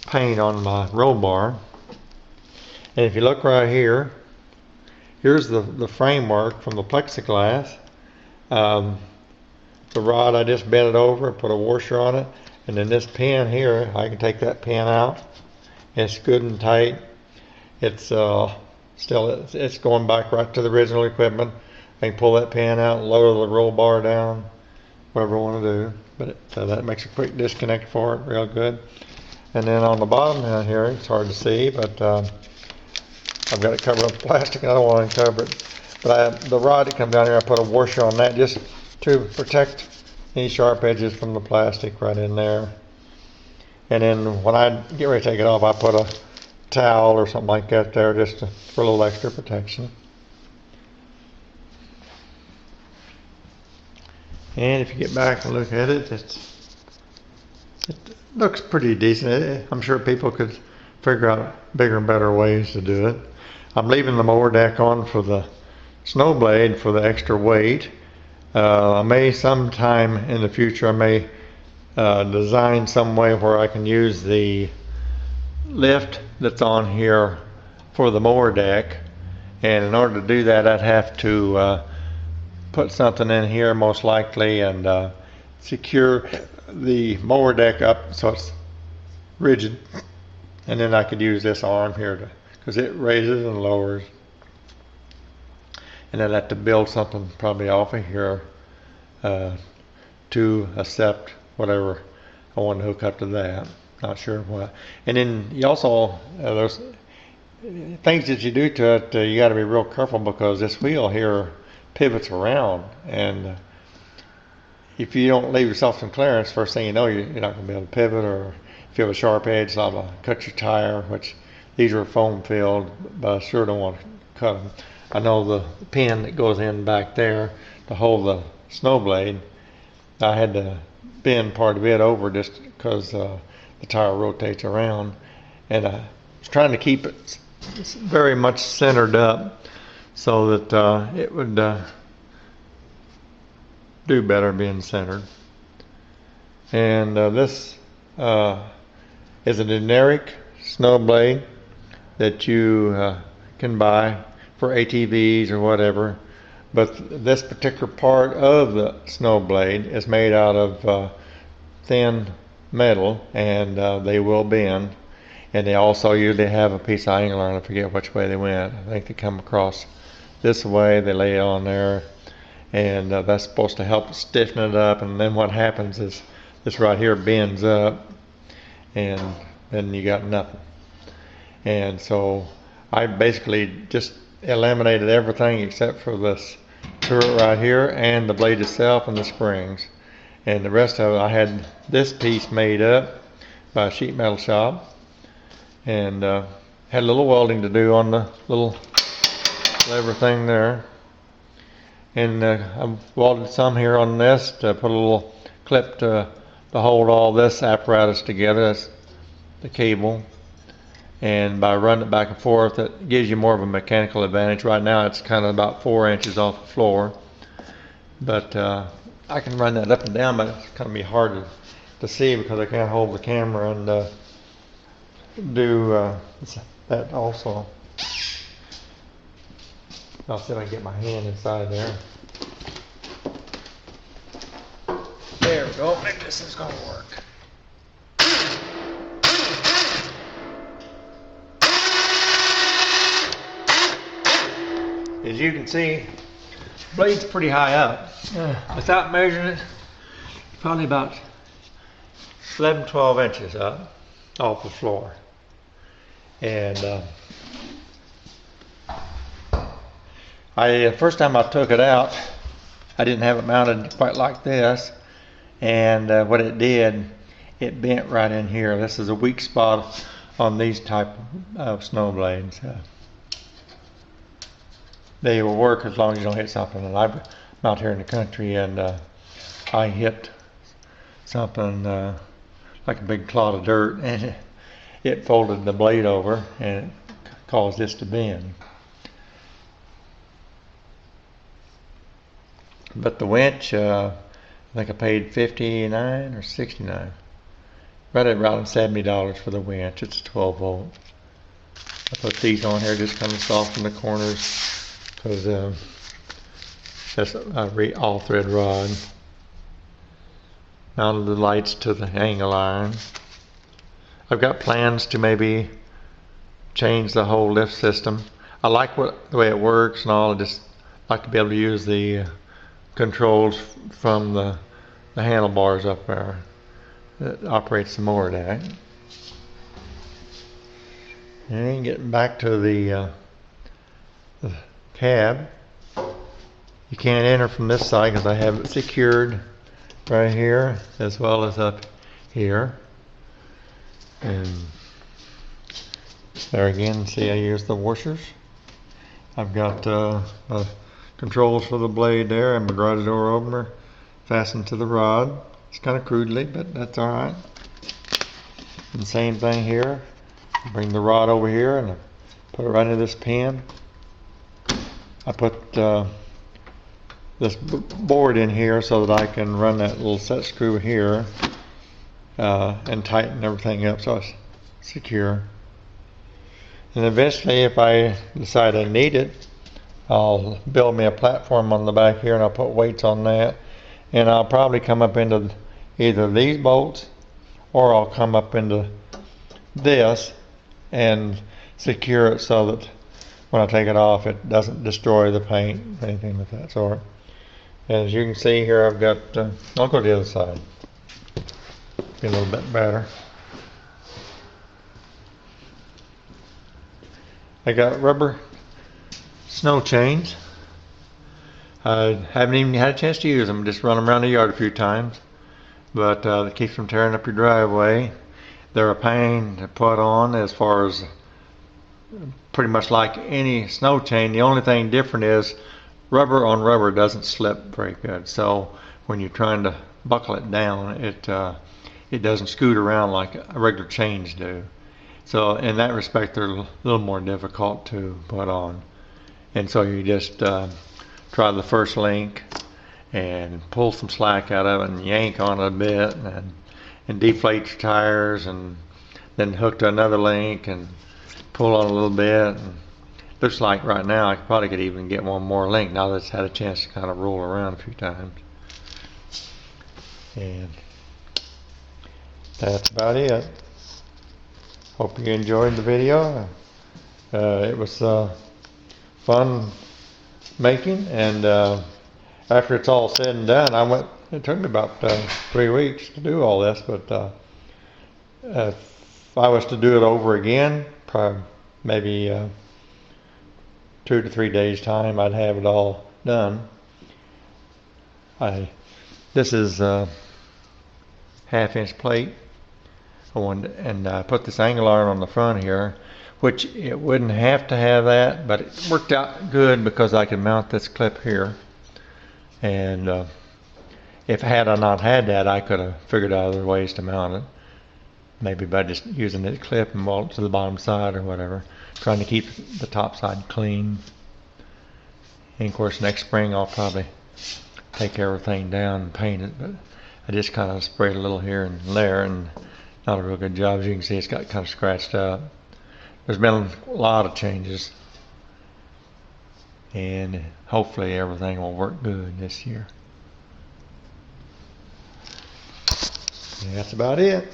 paint on my roll bar. And if you look right here, here's the framework from the plexiglass. The rod, I just bent it over, put a washer on it, and then this pin here, I can take that pin out. It's good and tight. It's it's going back right to the original equipment. I can pull that pin out, lower the roll bar down, whatever I want to do. But that makes a quick disconnect for it, real good. And then on the bottom down here, it's hard to see, but I've got it covered up with plastic. I don't want to cover it. But the rod that comes down here, I put a washer on that just to protect any sharp edges from the plastic right in there. And then when I get ready to take it off, I put a towel or something like that there just for a little extra protection. And if you get back and look at it, it looks pretty decent. I'm sure people could figure out bigger and better ways to do it. I'm leaving the mower deck on for the snow blade for the extra weight. I may sometime in the future, I may design some way where I can use the lift that's on here for the mower deck. And in order to do that, I'd have to put something in here most likely and secure the mower deck up so it's rigid, and then I could use this arm here because it raises and lowers, and I'd have to build something probably off of here to accept whatever I want to hook up to that. Not sure what. And then you also there's things that you do to it, you got to be real careful because this wheel here pivots around, and if you don't leave yourself some clearance, first thing you know, you're not going to be able to pivot, or if you have a sharp edge, it's liable to cut your tire, which these are foam filled, but I sure don't want to cut them. I know the pin that goes in back there to hold the snow blade, I had to bend part of it over just because the tire rotates around, and I was trying to keep it very much centered up so that it would do better being centered. And this is a generic snow blade that you can buy for ATVs or whatever, but this particular part of the snow blade is made out of thin metal, and they will bend. And they also usually have a piece of angler, and I forget which way they went. I think they come across this way, they lay it on there, and that's supposed to help stiffen it up. And then what happens is this right here bends up, and then you got nothing. And so I basically just eliminated everything except for this turret right here and the blade itself and the springs. And the rest of it, I had this piece made up by a sheet metal shop, and had a little welding to do on the little lever thing there. And I welded some here on this to put a little clip to hold all this apparatus together. That's the cable. And by running it back and forth, it gives you more of a mechanical advantage. Right now it's kind of about 4 inches off the floor. But I can run that up and down, but it's going to be hard to see because I can't hold the camera and do that also. I'll see if I can get my hand inside there. There we go. Maybe this is going to work. As you can see, the blade's pretty high up. Without measuring it, probably about 11-12 inches up off the floor. And first time I took it out, I didn't have it mounted quite like this, and what it did, it bent right in here. This is a weak spot on these type of snow blades. They will work as long as you don't hit something. And I'm out here in the country, and I hit something like a big clod of dirt, and it folded the blade over, and it caused this to bend. But the winch, I think I paid $59 or $69, right at around $70 for the winch. It's 12 volt. I put these on here just kind of soften the corners because that's a all thread rod. Mounted the lights to the angle iron. I've got plans to maybe change the whole lift system. I like the way it works and all. I just like to be able to use the controls from the handlebars up there that operates the mower deck. And getting back to the cab, you can't enter from this side because I have it secured right here as well as up here. And there again, see, I use the washers. I've got controls for the blade there and my garage door opener fastened to the rod. It's kind of crudely, but that's all right. And same thing here. Bring the rod over here and put it right into this pin. I put this board in here so that I can run that little set screw here and tighten everything up so it's secure. And eventually, if I decide I need it, I'll build me a platform on the back here and I'll put weights on that. And I'll probably come up into either these bolts or I'll come up into this and secure it so that when I take it off it doesn't destroy the paint, anything of that sort. And as you can see here, I've got, I'll go to the other side, be a little bit better. I got rubber snow chains. I haven't even had a chance to use them, just run them around the yard a few times, but it keeps from tearing up your driveway. They're a pain to put on as far as pretty much like any snow chain. The only thing different is rubber on rubber doesn't slip very good. So when you're trying to buckle it down, it doesn't scoot around like regular chains do. So in that respect, they're a little more difficult to put on. And so you just try the first link and pull some slack out of it and yank on it a bit and deflate your tires, and then hook to another link and pull on a little bit. And looks like right now I probably could even get one more link now that it's had a chance to kind of roll around a few times. And that's about it. Hope you enjoyed the video. It was fun making, and after it's all said and done, it took me about 3 weeks to do all this, but if I was to do it over again, probably maybe 2 to 3 days time, I'd have it all done. This is a 1/2 inch plate. I put this angle iron on the front here, which it wouldn't have to have that, but it worked out good because I could mount this clip here. And if had I not had that, I could have figured out other ways to mount it. Maybe by just using this clip and bolt it to the bottom side or whatever. Trying to keep the top side clean. And of course next spring I'll probably take everything down and paint it, but I just kind of sprayed a little here and there and not a real good job. As you can see, it's got kind of scratched up. There's been a lot of changes, and hopefully everything will work good this year. And that's about it.